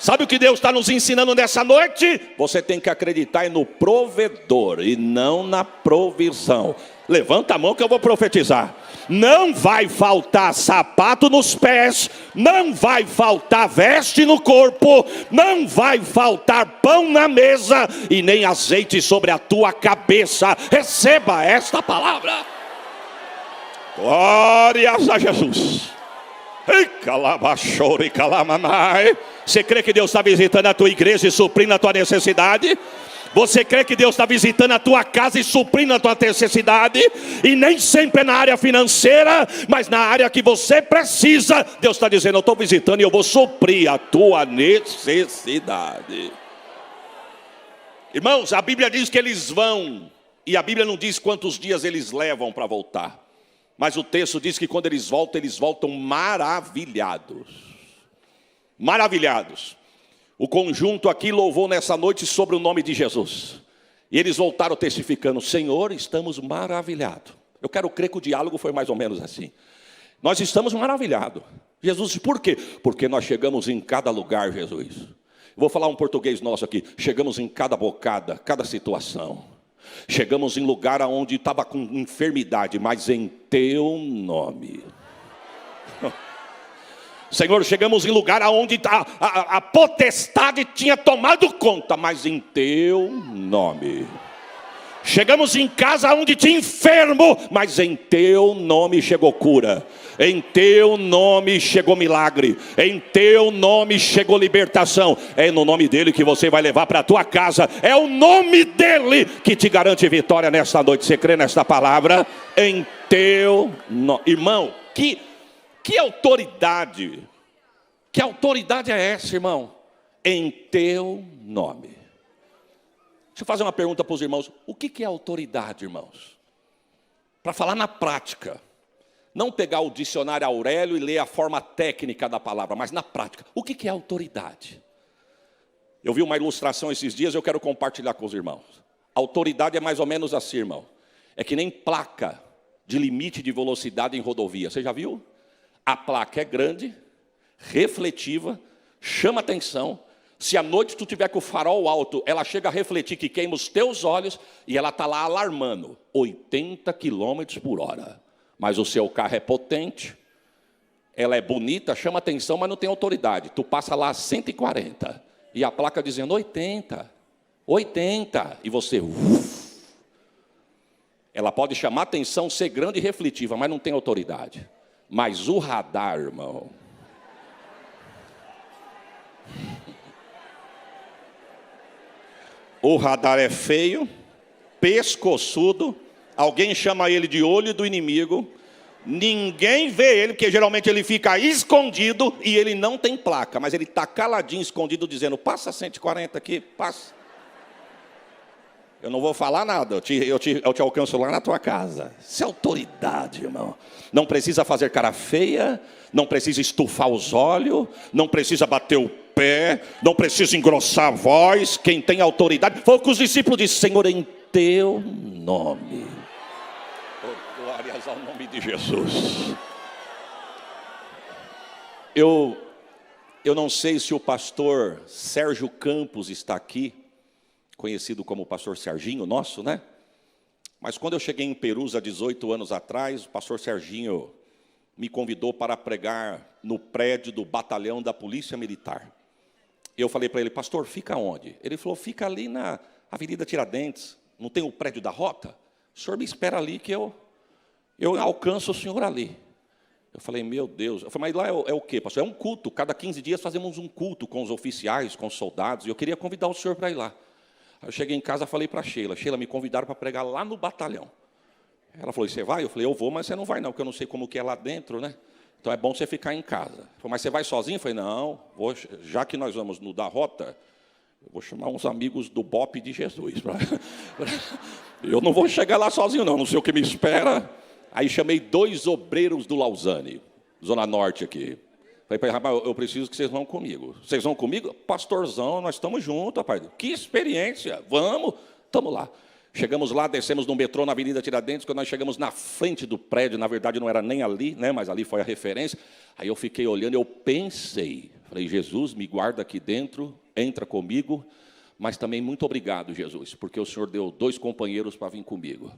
Sabe o que Deus está nos ensinando nessa noite? Você tem que acreditar no provedor e não na provisão. Levanta a mão que eu vou profetizar. Não vai faltar sapato nos pés, não vai faltar veste no corpo, não vai faltar pão na mesa e nem azeite sobre a tua cabeça. Receba esta palavra. Glórias a Jesus. Você crê que Deus está visitando a tua igreja e suprindo a tua necessidade? Você crê que Deus está visitando a tua casa e suprindo a tua necessidade? E nem sempre é na área financeira, mas na área que você precisa. Deus está dizendo, eu estou visitando e eu vou suprir a tua necessidade. Irmãos, a Bíblia diz que eles vão, e a Bíblia não diz quantos dias eles levam para voltar. Mas o texto diz que quando eles voltam maravilhados. Maravilhados. O conjunto aqui louvou nessa noite sobre o nome de Jesus. E eles voltaram testificando, Senhor, estamos maravilhados. Eu quero crer que o diálogo foi mais ou menos assim. Nós estamos maravilhados. Jesus, por quê? Porque nós chegamos em cada lugar, Jesus. Eu vou falar um português nosso aqui. Chegamos em cada bocada, cada situação. Chegamos em lugar onde estava com enfermidade, mas em teu nome. Senhor, chegamos em lugar onde a potestade tinha tomado conta, mas em teu nome. Chegamos em casa onde tinha enfermo, mas em teu nome chegou cura. Em teu nome chegou milagre. Em teu nome chegou libertação. É no nome dele que você vai levar para a tua casa. É o nome dele que te garante vitória nesta noite. Você crê nesta palavra? Em teu nome. Irmão, que autoridade. Que autoridade é essa, irmão? Em teu nome. Deixa eu fazer uma pergunta para os irmãos. O que é autoridade, irmãos? Para falar na prática. Não pegar o dicionário Aurélio e ler a forma técnica da palavra, mas na prática. O que é autoridade? Eu vi uma ilustração esses dias, eu quero compartilhar com os irmãos. Autoridade é mais ou menos assim, irmão. É que nem placa de limite de velocidade em rodovia. Você já viu? A placa é grande, refletiva, chama atenção. Se à noite tu tiver com o farol alto, ela chega a refletir que queima os teus olhos e ela está lá alarmando. 80 km por hora. Mas o seu carro é potente, ela é bonita, chama atenção, mas não tem autoridade. Tu passa lá a 140 e a placa dizendo 80, 80 e você... Ela pode chamar atenção, ser grande e refletiva, mas não tem autoridade. Mas o radar, irmão... O radar é feio, pescoçudo, alguém chama ele de olho do inimigo, ninguém vê ele, porque geralmente ele fica escondido e ele não tem placa, mas ele está caladinho, escondido, dizendo, passa 140 aqui, passa. Eu não vou falar nada, eu te alcanço lá na tua casa. Isso é autoridade, irmão. Não precisa fazer cara feia, não precisa estufar os olhos, não precisa bater o pé, não precisa engrossar a voz. Quem tem autoridade, foi o que os discípulos disseram, Senhor, em teu nome. Oh, glórias ao nome de Jesus. Eu não sei se o pastor Sérgio Campos está aqui, conhecido como o pastor Serginho, nosso, né? Mas quando eu cheguei em Perus há 18 anos atrás, o pastor Serginho me convidou para pregar no prédio do batalhão da Polícia Militar. Eu falei para ele, pastor, fica onde? Ele falou, fica ali na Avenida Tiradentes, não tem o prédio da rota? O senhor me espera ali que eu alcanço o senhor ali. Eu falei, meu Deus. Eu falei, mas lá é o quê, pastor? É um culto, cada 15 dias fazemos um culto com os oficiais, com os soldados, e eu queria convidar o senhor para ir lá. Aí eu cheguei em casa e falei para a Sheila, me convidaram para pregar lá no batalhão. Ela falou, você vai? Eu falei, eu vou, mas você não vai não, porque eu não sei como que é lá dentro, né? Então é bom você ficar em casa. Ela falou, mas você vai sozinho? Eu falei, não, já que nós vamos no da rota, eu vou chamar uns amigos do BOP de Jesus. Eu não vou chegar lá sozinho não sei o que me espera. Aí chamei 2 obreiros do Lausanne, Zona Norte aqui. Falei, rapaz, eu preciso que vocês vão comigo. Vocês vão comigo? Pastorzão, nós estamos juntos, rapaz. Que experiência, vamos, estamos lá. Chegamos lá, descemos no metrô na Avenida Tiradentes, quando nós chegamos na frente do prédio, na verdade não era nem ali, né, mas ali foi a referência. Aí eu fiquei olhando, eu pensei, Falei, Jesus, me guarda aqui dentro, entra comigo, mas também muito obrigado, Jesus, porque o Senhor deu 2 companheiros para vir comigo.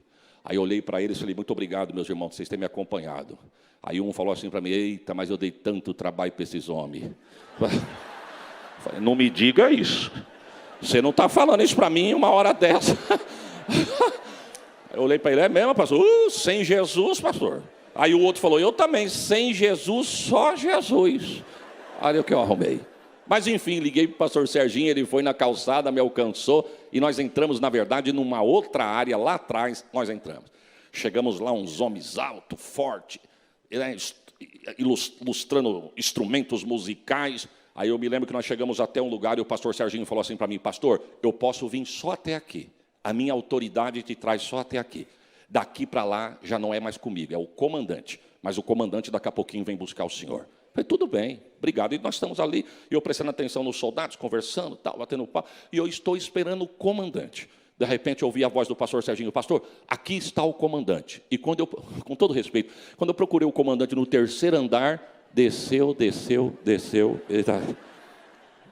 Aí eu olhei para eles e falei, muito obrigado, meus irmãos, vocês têm me acompanhado. Aí um falou assim para mim, eita, mas eu dei tanto trabalho para esses homens. Falei, não me diga isso. Você não está falando isso para mim uma hora dessa. Eu olhei para ele, é mesmo, pastor? Sem Jesus, pastor. Aí o outro falou, eu também, sem Jesus, só Jesus. Aí o que eu arrumei. Mas enfim, liguei para o pastor Serginho, ele foi na calçada, me alcançou, e nós entramos, na verdade, numa outra área, lá atrás, nós entramos. Chegamos lá, uns homens altos, fortes, ilustrando instrumentos musicais. Aí eu me lembro que nós chegamos até um lugar e o pastor Serginho falou assim para mim, pastor, eu posso vir só até aqui. A minha autoridade te traz só até aqui. Daqui para lá já não é mais comigo, é o comandante. Mas o comandante daqui a pouquinho vem buscar o senhor. Eu falei, tudo bem, obrigado. E nós estamos ali, e eu prestando atenção nos soldados, conversando, tal, batendo papo, e eu estou esperando o comandante. De repente eu ouvi a voz do pastor Serginho, pastor, aqui está o comandante. E quando eu, com todo respeito, quando eu procurei o comandante no 3º andar, desceu.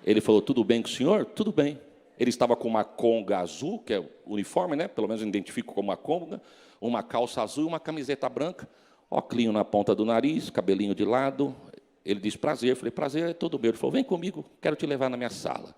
Ele falou, tudo bem com o senhor? Tudo bem. Ele estava com uma conga azul, que é o uniforme, né? Pelo menos eu identifico como uma conga, uma calça azul e uma camiseta branca, óculos na ponta do nariz, cabelinho de lado. Ele disse, prazer. Eu falei, prazer é todo meu. Ele falou, vem comigo, quero te levar na minha sala.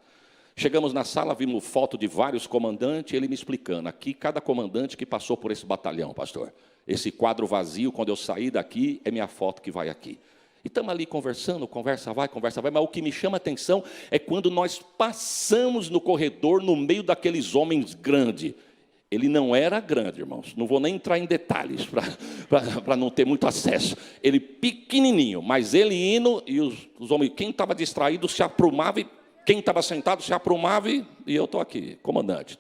Chegamos na sala, vimos foto de vários comandantes, ele me explicando, aqui cada comandante que passou por esse batalhão, pastor. Esse quadro vazio, quando eu sair daqui, é minha foto que vai aqui. E estamos ali conversando, conversa vai, mas o que me chama a atenção é quando nós passamos no corredor, no meio daqueles homens grandes. Ele não era grande, irmãos, não vou nem entrar em detalhes, para não ter muito acesso. Ele pequenininho, mas ele indo, e os homens, quem estava distraído se aprumava, e quem estava sentado se aprumava, e eu estou aqui, comandante.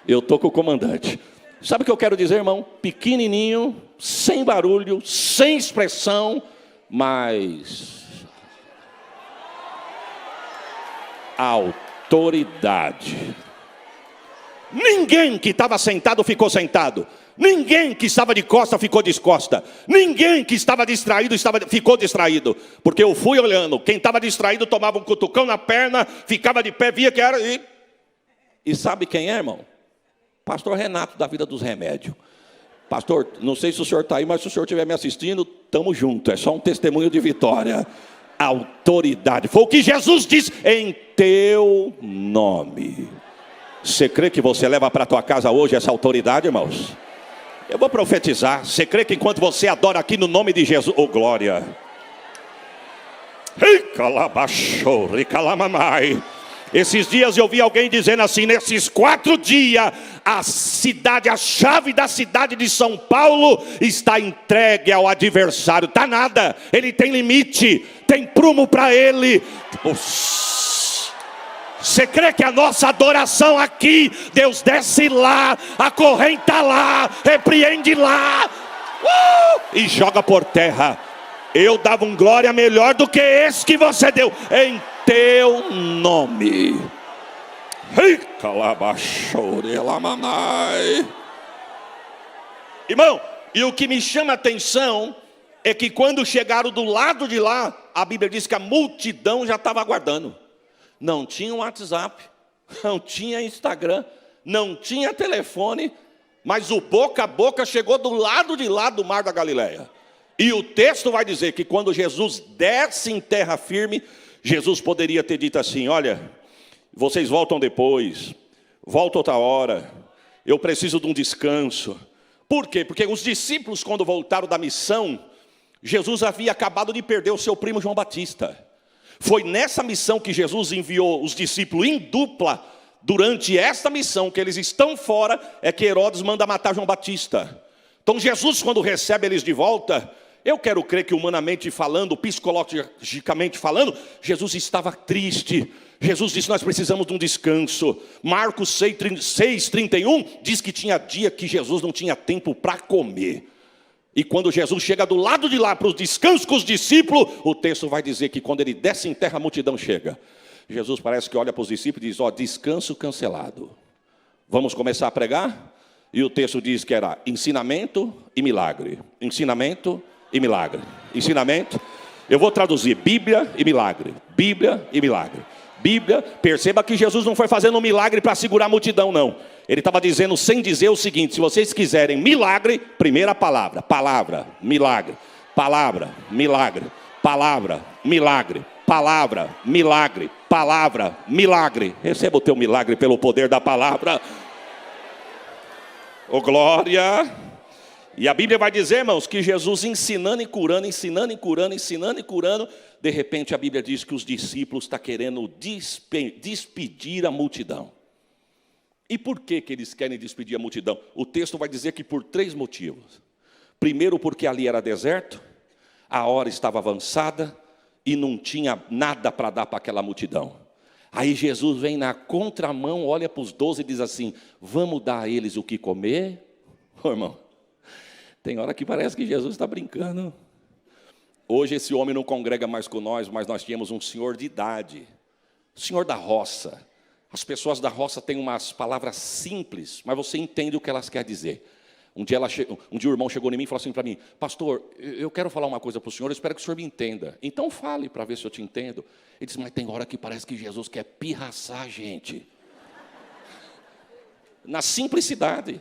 Eu estou com o comandante. Sabe o que eu quero dizer, irmão? Pequenininho, sem barulho, sem expressão, mas autoridade. Ninguém que estava sentado ficou sentado. Ninguém que estava de costa ficou de costa. Ninguém que estava distraído ficou distraído. Porque eu fui olhando. Quem estava distraído tomava um cutucão na perna, ficava de pé, via que era. E sabe quem é, irmão? Pastor Renato, da Vida dos Remédios. Pastor, não sei se o senhor está aí, mas se o senhor estiver me assistindo, estamos juntos. É só um testemunho de vitória. Autoridade. Foi o que Jesus disse, em teu nome. Você crê que você leva para a tua casa hoje essa autoridade, irmãos? Eu vou profetizar. Você crê que enquanto você adora aqui no nome de Jesus, oh glória. Esses dias eu vi alguém dizendo assim, nesses 4 dias, a chave da cidade de São Paulo está entregue ao adversário. Está nada, ele tem limite, tem prumo para ele. Você crê que a nossa adoração aqui, Deus desce lá, acorrenta lá, repreende lá, e joga por terra. Eu dava um glória melhor do que esse que você deu, em teu nome. Irmão, e o que me chama a atenção é que quando chegaram do lado de lá, a Bíblia diz que a multidão já estava aguardando. Não tinha WhatsApp, não tinha Instagram, não tinha telefone, mas o boca a boca chegou do lado de lá do Mar da Galileia. E o texto vai dizer que quando Jesus desce em terra firme, Jesus poderia ter dito assim, olha, vocês voltam depois, volta outra hora, eu preciso de um descanso. Por quê? Porque os discípulos, quando voltaram da missão, Jesus havia acabado de perder o seu primo João Batista. Foi nessa missão que Jesus enviou os discípulos em dupla. Durante esta missão que eles estão fora, é que Herodes manda matar João Batista. Então Jesus, quando recebe eles de volta, eu quero crer que humanamente falando, psicologicamente falando, Jesus estava triste. Jesus disse, nós precisamos de um descanso. Marcos 6:31 diz que tinha dia que Jesus não tinha tempo para comer. E quando Jesus chega do lado de lá para os descansos com os discípulos, o texto vai dizer que quando ele desce em terra, a multidão chega. Jesus parece que olha para os discípulos e diz, descanso cancelado. Vamos começar a pregar? E o texto diz que era ensinamento e milagre. Ensinamento e milagre. Ensinamento. Eu vou traduzir: Bíblia e milagre. Bíblia e milagre. Bíblia, perceba que Jesus não foi fazendo um milagre para segurar a multidão, não. Ele estava dizendo, sem dizer o seguinte: se vocês quiserem milagre, primeira palavra, palavra, milagre, palavra, milagre, palavra, milagre, palavra, milagre, palavra, milagre. Receba o teu milagre pelo poder da palavra. Oh, glória! E a Bíblia vai dizer, irmãos, que Jesus ensinando e curando, ensinando e curando, ensinando e curando. De repente a Bíblia diz que os discípulos estão querendo despedir a multidão. E por que eles querem despedir a multidão? O texto vai dizer que por 3 motivos. Primeiro, porque ali era deserto, a hora estava avançada e não tinha nada para dar para aquela multidão. Aí Jesus vem na contramão, olha para os 12 e diz assim: vamos dar a eles o que comer? Ô, irmão, tem hora que parece que Jesus está brincando. Hoje esse homem não congrega mais com nós, mas nós tínhamos um senhor de idade, senhor da roça. As pessoas da roça têm umas palavras simples, mas você entende o que elas querem dizer. Um dia o irmão chegou em mim e falou assim para mim: pastor, eu quero falar uma coisa para o senhor, eu espero que o senhor me entenda. Então fale para ver se eu te entendo. Ele disse: mas tem hora que parece que Jesus quer pirraçar a gente. Na simplicidade.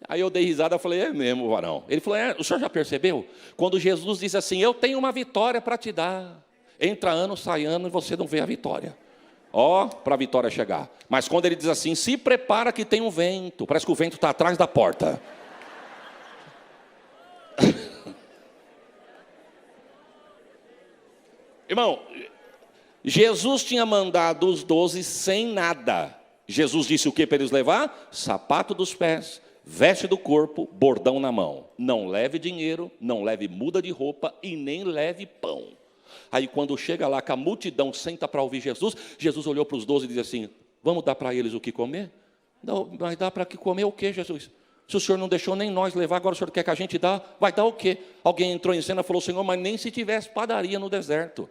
Aí eu dei risada e falei: é mesmo, varão. Ele falou: o senhor já percebeu? Quando Jesus diz assim: eu tenho uma vitória para te dar. Entra ano, sai ano e você não vê a vitória. Ó, para a vitória chegar. Mas quando ele diz assim: se prepara que tem um vento. Parece que o vento está atrás da porta. Irmão, Jesus tinha mandado os 12 sem nada. Jesus disse o que para eles levar? Sapato dos pés, veste do corpo, bordão na mão. Não leve dinheiro, não leve muda de roupa e nem leve pão. Aí quando chega lá que a multidão senta para ouvir Jesus, Jesus olhou para os 12 e disse assim: vamos dar para eles o que comer? Não, vai dar para que comer o quê, Jesus? Se o senhor não deixou nem nós levar, agora o senhor quer que a gente dá? Vai dar o quê? Alguém entrou em cena e falou: Senhor, mas nem se tivesse padaria no deserto.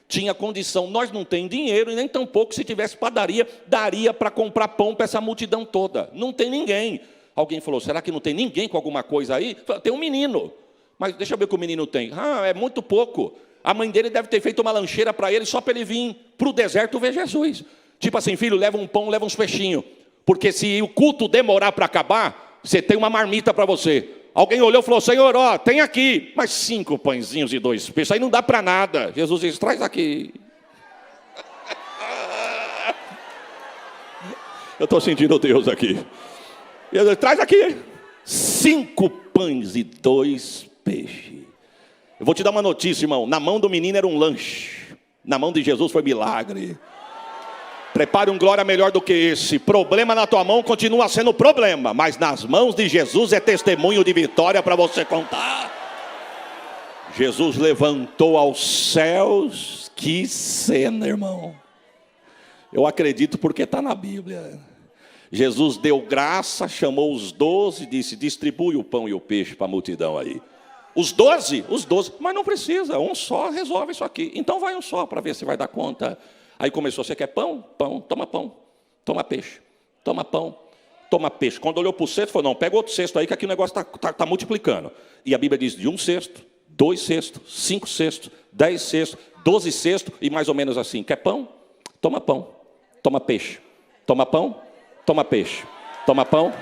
Tinha condição, nós não temos dinheiro e nem tampouco se tivesse padaria, daria para comprar pão para essa multidão toda. Não tem ninguém. Alguém falou: será que não tem ninguém com alguma coisa aí? Tem um menino. Mas deixa eu ver o que o menino tem. É muito pouco. A mãe dele deve ter feito uma lancheira para ele só para ele vir para o deserto ver Jesus. Tipo assim: filho, leva um pão, leva uns peixinhos. Porque se o culto demorar para acabar, você tem uma marmita para você. Alguém olhou e falou: Senhor, tem aqui, mas 5 pãezinhos e 2 peixes, aí não dá para nada. Jesus disse: traz aqui. Eu estou sentindo Deus aqui. Jesus, traz aqui. 5 pães e 2 peixes. Eu vou te dar uma notícia, irmão. Na mão do menino era um lanche. Na mão de Jesus foi milagre. Prepare um glória melhor do que esse. Problema na tua mão continua sendo problema, mas nas mãos de Jesus é testemunho de vitória para você contar. Jesus levantou aos céus. Que cena, irmão. Eu acredito porque está na Bíblia. Jesus deu graça, chamou os 12 e disse: distribui o pão e o peixe para a multidão aí. Os 12, mas não precisa, um só resolve isso aqui. Então vai um só para ver se vai dar conta. Aí começou: você quer pão? Pão, toma peixe, toma pão, toma peixe. Quando olhou para o cesto, falou: não, pega outro cesto aí que aqui o negócio está multiplicando. E a Bíblia diz: de 1 cesto, 2 cestos, 5 cestos, 10 cestos, 12 cestos e mais ou menos assim. Quer pão? Toma peixe, toma pão, toma peixe, toma pão,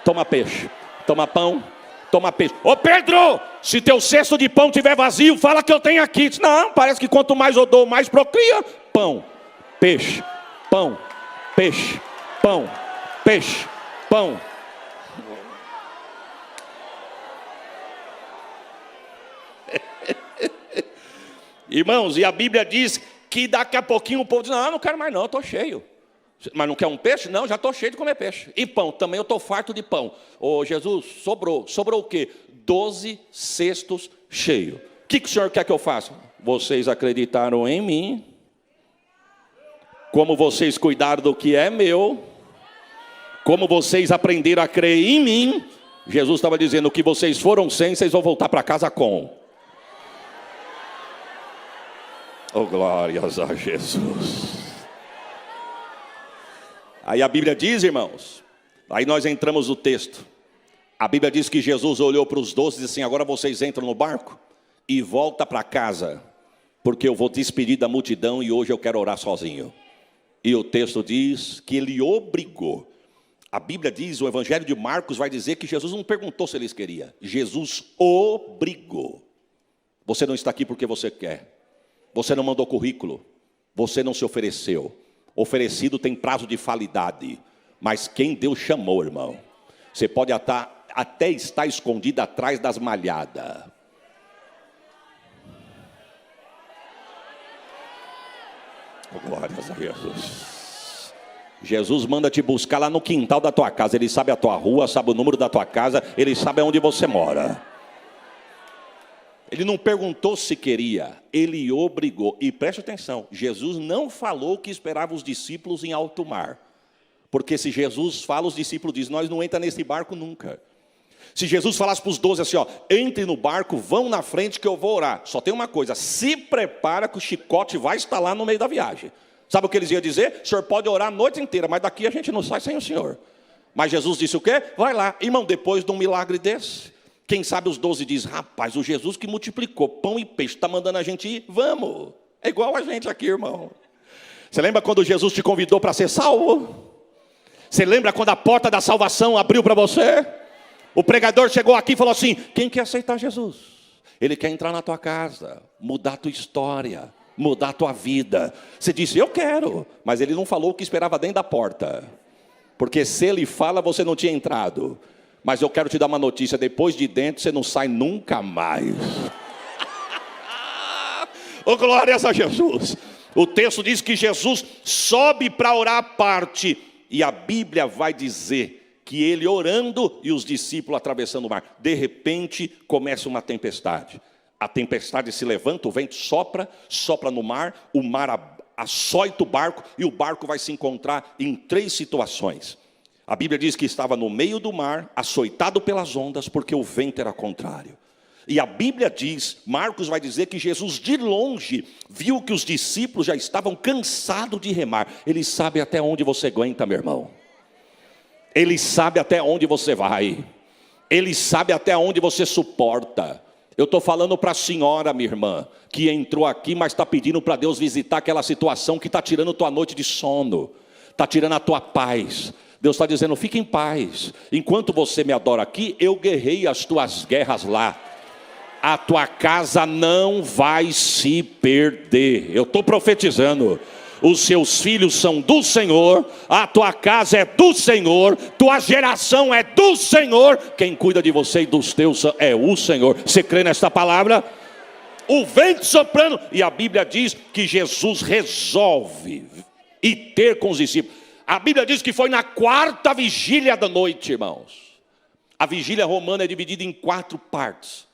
toma peixe, toma pão, toma peixe. Ô Pedro, se teu cesto de pão estiver vazio, fala que eu tenho aqui. Diz: não, parece que quanto mais eu dou, mais procria. Pão, peixe, pão, peixe, pão, peixe, pão. Irmãos, e a Bíblia diz que daqui a pouquinho o povo diz: não quero mais não, eu estou cheio. Mas não quer um peixe? Não, já estou cheio de comer peixe. E pão, também eu estou farto de pão. Ô Jesus, sobrou o quê? 12 cestos cheios. O que o senhor quer que eu faça? Vocês acreditaram em mim. Como vocês cuidaram do que é meu, como vocês aprenderam a crer em mim, Jesus estava dizendo: o que vocês foram sem, vocês vão voltar para casa com. Oh, glórias a Jesus. Aí a Bíblia diz, irmãos, aí nós entramos no texto. A Bíblia diz que Jesus olhou para os 12 e disse assim: agora vocês entram no barco e volta para casa. porque eu vou despedir da multidão e hoje eu quero orar sozinho. E o texto diz que ele obrigou. A Bíblia diz, o Evangelho de Marcos vai dizer que Jesus não perguntou se eles queriam. Jesus obrigou. Você não está aqui porque você quer. Você não mandou currículo. Você não se ofereceu. Oferecido tem prazo de validade. Mas quem Deus chamou, irmão, você pode até estar escondido atrás das malhadas. Glórias a Jesus. Jesus manda te buscar lá no quintal da tua casa. Ele sabe a tua rua, sabe o número da tua casa. Ele sabe onde você mora. Ele não perguntou se queria, ele obrigou. E preste atenção, Jesus não falou que esperava os discípulos em alto mar. Porque se Jesus fala, os discípulos dizem, nós não entramos nesse barco nunca. Se Jesus falasse para os 12 assim, ó, entre no barco, vão na frente que eu vou orar. Só tem uma coisa, se prepara que o chicote vai estar lá no meio da viagem. Sabe o que eles iam dizer? O senhor pode orar a noite inteira, mas daqui a gente não sai sem o senhor. Mas Jesus disse o quê? Vai lá. Irmão, depois de um milagre desse, quem sabe os 12 dizem, rapaz, o Jesus que multiplicou pão e peixe, está mandando a gente ir? Vamos. É igual a gente aqui, irmão. Você lembra quando Jesus te convidou para ser salvo? Você lembra quando a porta da salvação abriu para você? O pregador chegou aqui e falou assim, quem quer aceitar Jesus? Ele quer entrar na tua casa, mudar a tua história, mudar a tua vida. Você disse, eu quero. Mas ele não falou o que esperava dentro da porta. Porque se ele fala, você não tinha entrado. Mas eu quero te dar uma notícia, depois de dentro você não sai nunca mais. Oh, glórias a Jesus. O texto diz que Jesus sobe para orar à parte. E a Bíblia vai dizer que ele orando e os discípulos atravessando o mar. De repente começa uma tempestade. A tempestade se levanta, o vento sopra no mar. O mar açoita o barco e o barco vai se encontrar em 3 situações. A Bíblia diz que estava no meio do mar, açoitado pelas ondas, porque o vento era contrário. E a Bíblia diz, Marcos vai dizer que Jesus de longe viu que os discípulos já estavam cansados de remar. Ele sabe até onde você aguenta, meu irmão. Ele sabe até onde você vai. Ele sabe até onde você suporta. Eu estou falando para a senhora, minha irmã, que entrou aqui, mas está pedindo para Deus visitar aquela situação que está tirando tua noite de sono, está tirando a tua paz. Deus está dizendo, fique em paz. Enquanto você me adora aqui, eu guerrei as tuas guerras lá. A tua casa não vai se perder. Eu estou profetizando. Os seus filhos são do Senhor. A tua casa é do Senhor. Tua geração é do Senhor. Quem cuida de você e dos teus é o Senhor. Você crê nesta palavra? O vento soprando. E a Bíblia diz que Jesus resolve ir ter com os discípulos. A Bíblia diz que foi na 4ª vigília da noite, irmãos. A vigília romana é dividida em 4 partes.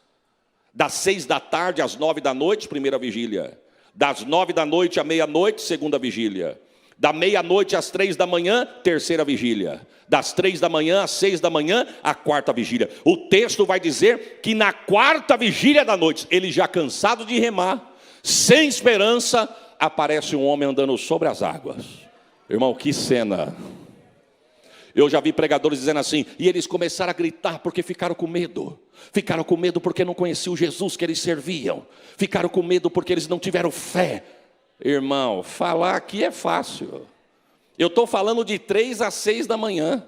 Das 6 da tarde às 9 da noite, primeira vigília. Das 9 da noite à meia-noite, segunda vigília. Da meia-noite às 3 da manhã, terceira vigília. Das 3 da manhã às 6 da manhã, a 4ª vigília. O texto vai dizer que na 4ª vigília da noite, ele já cansado de remar, sem esperança, aparece um homem andando sobre as águas. Irmão, que cena. Eu já vi pregadores dizendo assim, e eles começaram a gritar porque ficaram com medo. Ficaram com medo porque não conheciam o Jesus que eles serviam. Ficaram com medo porque eles não tiveram fé. Irmão, falar aqui é fácil. Eu estou falando de 3 às 6 da manhã.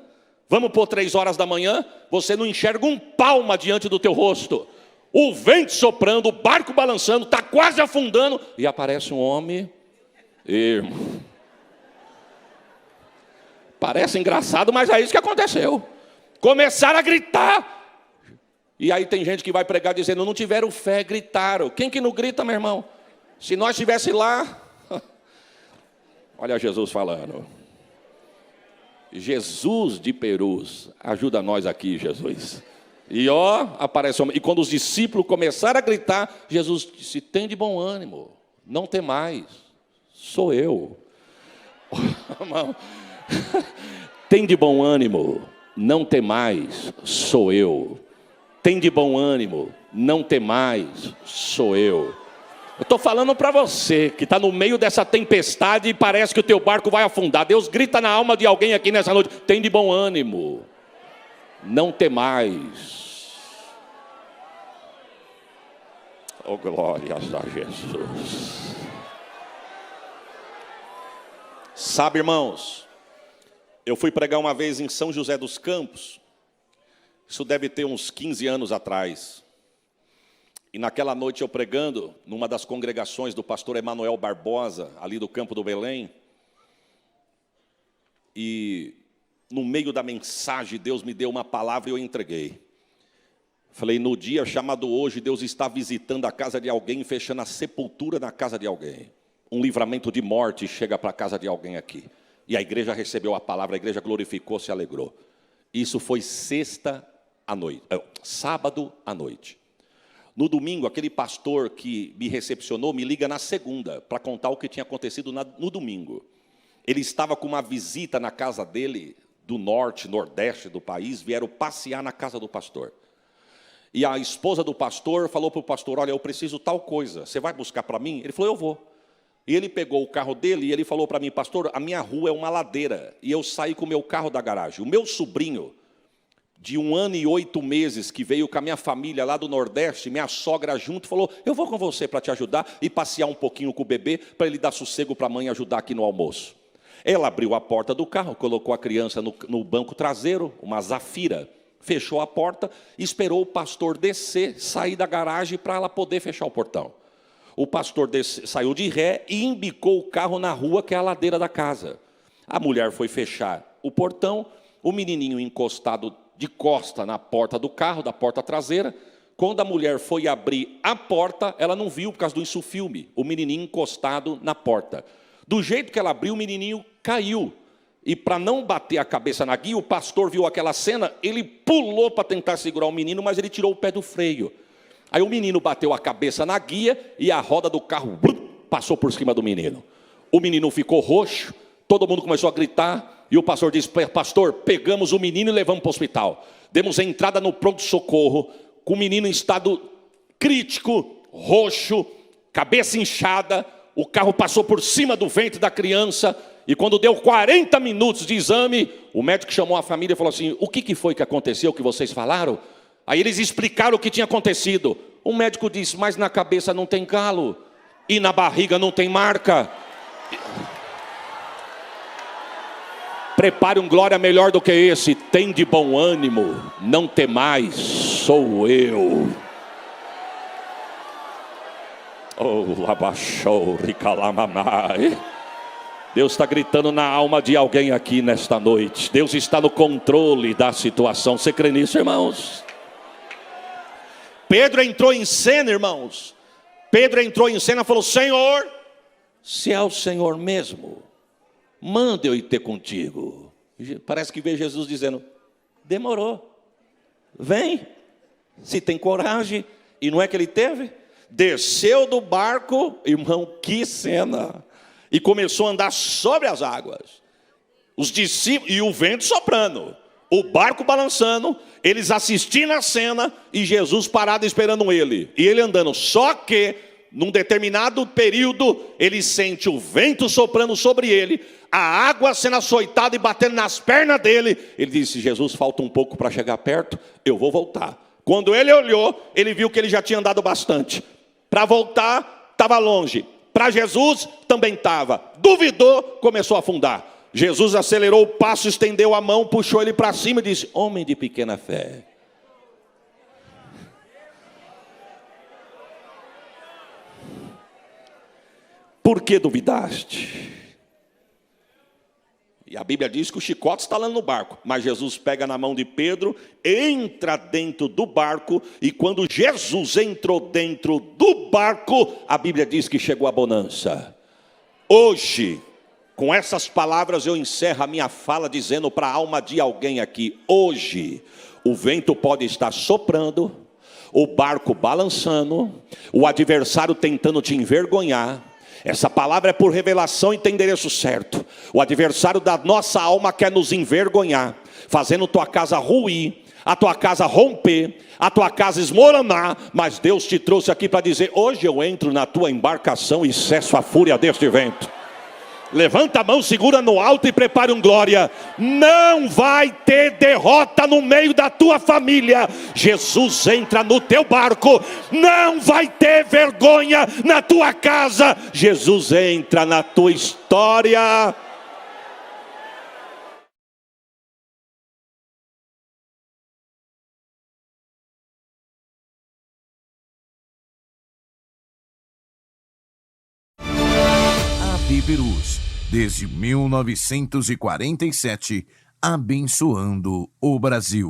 Vamos por 3 horas da manhã, você não enxerga um palmo diante do teu rosto. O vento soprando, o barco balançando, está quase afundando. E aparece um homem. Irmão, parece engraçado, mas é isso que aconteceu. Começaram a gritar. E aí tem gente que vai pregar dizendo, não tiveram fé, gritaram. Quem que não grita, meu irmão? Se nós estivesse lá... Olha Jesus falando. Jesus de Perus, ajuda nós aqui, Jesus. E ó, aparece homem. E quando os discípulos começaram a gritar, Jesus disse, tem de bom ânimo, não tem mais, sou eu. Irmão, tem de bom ânimo, não tem mais, sou eu. Tem de bom ânimo, não tem mais, sou eu. Eu estou falando para você que está no meio dessa tempestade e parece que o teu barco vai afundar. Deus grita na alma de alguém aqui nessa noite, tem de bom ânimo, não tem mais. Oh, glórias a Jesus. Sabe, irmãos, eu fui pregar uma vez em São José dos Campos. Isso deve ter uns 15 anos atrás. E naquela noite eu pregando, numa das congregações do pastor Emanuel Barbosa, ali do Campo do Belém. E no meio da mensagem, Deus me deu uma palavra e eu entreguei. Falei, no dia chamado hoje, Deus está visitando a casa de alguém, fechando a sepultura na casa de alguém. Um livramento de morte chega para a casa de alguém aqui. E a igreja recebeu a palavra, a igreja glorificou, se alegrou. Isso foi sábado à noite. No domingo, aquele pastor que me recepcionou me liga na segunda para contar o que tinha acontecido no domingo. Ele estava com uma visita na casa dele, do norte, nordeste do país, vieram passear na casa do pastor. E a esposa do pastor falou para o pastor, olha, eu preciso tal coisa, você vai buscar para mim? Ele falou, eu vou. E ele pegou o carro dele e ele falou para mim, pastor, a minha rua é uma ladeira, e eu saí com o meu carro da garagem. O meu sobrinho, de 1 ano e 8 meses, que veio com a minha família lá do Nordeste, minha sogra junto, falou, eu vou com você para te ajudar e passear um pouquinho com o bebê, para ele dar sossego para a mãe ajudar aqui no almoço. Ela abriu a porta do carro, colocou a criança no banco traseiro, uma Zafira, fechou a porta, esperou o pastor descer, sair da garagem para ela poder fechar o portão. O pastor saiu de ré e embicou o carro na rua, que é a ladeira da casa. A mulher foi fechar o portão, o menininho encostado de costa na porta do carro, da porta traseira. Quando a mulher foi abrir a porta, ela não viu, por causa do insufilme, o menininho encostado na porta. Do jeito que ela abriu, o menininho caiu. E para não bater a cabeça na guia, o pastor viu aquela cena, ele pulou para tentar segurar o menino, mas ele tirou o pé do freio. Aí o menino bateu a cabeça na guia e a roda do carro passou por cima do menino. O menino ficou roxo, todo mundo começou a gritar, e o pastor disse, pastor, pegamos o menino e levamos para o hospital. Demos entrada no pronto-socorro, com o menino em estado crítico, roxo, cabeça inchada, o carro passou por cima do ventre da criança, e quando deu 40 minutos de exame, o médico chamou a família e falou assim, o que foi que aconteceu, que vocês falaram? Aí eles explicaram o que tinha acontecido. O médico disse, mas na cabeça não tem calo, e na barriga não tem marca. Prepare um glória melhor do que esse. Tem de bom ânimo, não temais, sou eu. Oh, abaixou, ricalamamai. Deus está gritando na alma de alguém aqui nesta noite. Deus está no controle da situação. Você crê nisso, irmãos? Pedro entrou em cena, irmãos. Pedro entrou em cena e falou, Senhor, se é o Senhor mesmo, manda eu ir ter contigo. Parece que vê Jesus dizendo, demorou, vem, se tem coragem. E não é que ele teve? Desceu do barco, irmão, que cena, e começou a andar sobre as águas. Os discípulos, e o vento soprando, o barco balançando, eles assistindo a cena, e Jesus parado esperando ele, e ele andando. Só que, num determinado período, ele sente o vento soprando sobre ele, a água sendo açoitada e batendo nas pernas dele. Ele disse, Jesus, falta um pouco para chegar perto, eu vou voltar. Quando ele olhou, ele viu que ele já tinha andado bastante. Para voltar, estava longe. Para Jesus, também estava. Duvidou, começou a afundar. Jesus acelerou o passo, estendeu a mão, puxou ele para cima e disse, homem de pequena fé. Por que duvidaste? E a Bíblia diz que o chicote está lá no barco. Mas Jesus pega na mão de Pedro, entra dentro do barco. E quando Jesus entrou dentro do barco, a Bíblia diz que chegou a bonança. Hoje, com essas palavras eu encerro a minha fala dizendo para a alma de alguém aqui. Hoje, o vento pode estar soprando, o barco balançando, o adversário tentando te envergonhar. Essa palavra é por revelação e tem endereço certo. O adversário da nossa alma quer nos envergonhar, fazendo tua casa ruir, a tua casa romper, a tua casa esmoronar. Mas Deus te trouxe aqui para dizer, hoje eu entro na tua embarcação e cesso a fúria deste vento. Levanta a mão, segura no alto e prepare um glória. Não vai ter derrota no meio da tua família. Jesus entra no teu barco. Não vai ter vergonha na tua casa. Jesus entra na tua história. Perus, desde 1947, abençoando o Brasil.